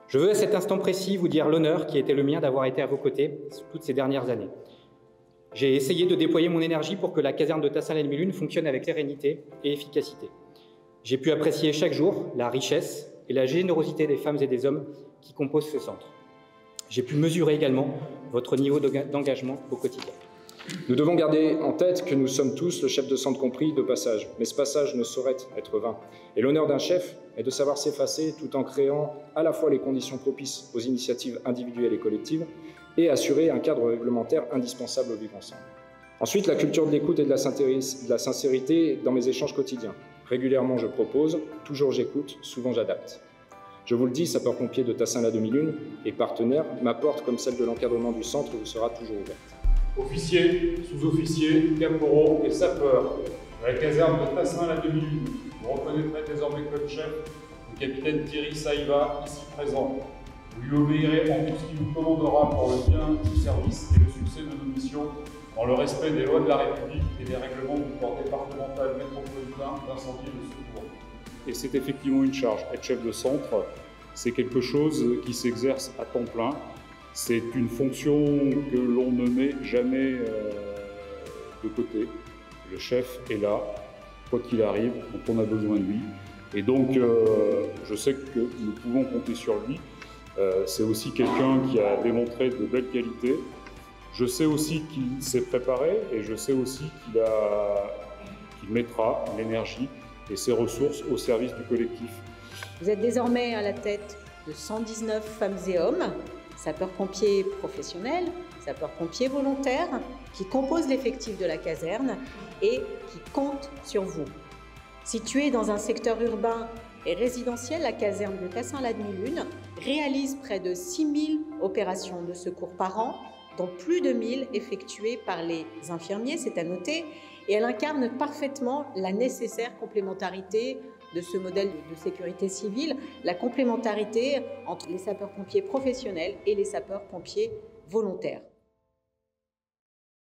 Je veux à cet instant précis vous dire l'honneur qui a été le mien d'avoir été à vos côtés toutes ces dernières années. J'ai essayé de déployer mon énergie pour que la caserne de Tassin-la-Demi-Lune fonctionne avec sérénité et efficacité. J'ai pu apprécier chaque jour la richesse et la générosité des femmes et des hommes qui composent ce centre. J'ai pu mesurer également votre niveau d'engagement au quotidien. Nous devons garder en tête que nous sommes tous, le chef de centre compris, de passage. Mais ce passage ne saurait être vain. Et l'honneur d'un chef est de savoir s'effacer tout en créant à la fois les conditions propices aux initiatives individuelles et collectives et assurer un cadre réglementaire indispensable au vivre ensemble. Ensuite, la culture de l'écoute et de la sincérité dans mes échanges quotidiens. Régulièrement, je propose, toujours j'écoute, souvent j'adapte. Je vous le dis, sapeur-pompier de Tassin-la-Demi-Lune et partenaire, ma porte, comme celle de l'encadrement du centre, vous sera toujours ouverte. Officiers, sous-officiers, caporaux et sapeurs de la caserne de Tassin-la-Demi-Lune, vous reconnaîtrez désormais comme chef le capitaine Thierry Saïva, ici présent. Vous lui obéirez en tout ce qu'il vous commandera pour le bien du service et le succès de nos missions, dans le respect des lois de la République et des règlements du corps départemental métropolitain d'incendie et de secours. Et c'est effectivement une charge. Être chef de centre, c'est quelque chose qui s'exerce à temps plein. C'est une fonction que l'on ne met jamais de côté. Le chef est là, quoi qu'il arrive, quand on a besoin de lui. Et donc, je sais que nous pouvons compter sur lui. C'est aussi quelqu'un qui a démontré de belles qualités. Je sais aussi qu'il s'est préparé et je sais aussi qu'il mettra l'énergie et ses ressources au service du collectif. Vous êtes désormais à la tête de 119 femmes et hommes, sapeurs-pompiers professionnels, sapeurs-pompiers volontaires, qui composent l'effectif de la caserne et qui comptent sur vous. Située dans un secteur urbain et résidentiel, la caserne de Tassin-la-Demi-Lune réalise près de 6000 opérations de secours par an, dont plus de 1000 effectuées par les infirmiers, c'est à noter, et elle incarne parfaitement la nécessaire complémentarité de ce modèle de sécurité civile, la complémentarité entre les sapeurs-pompiers professionnels et les sapeurs-pompiers volontaires.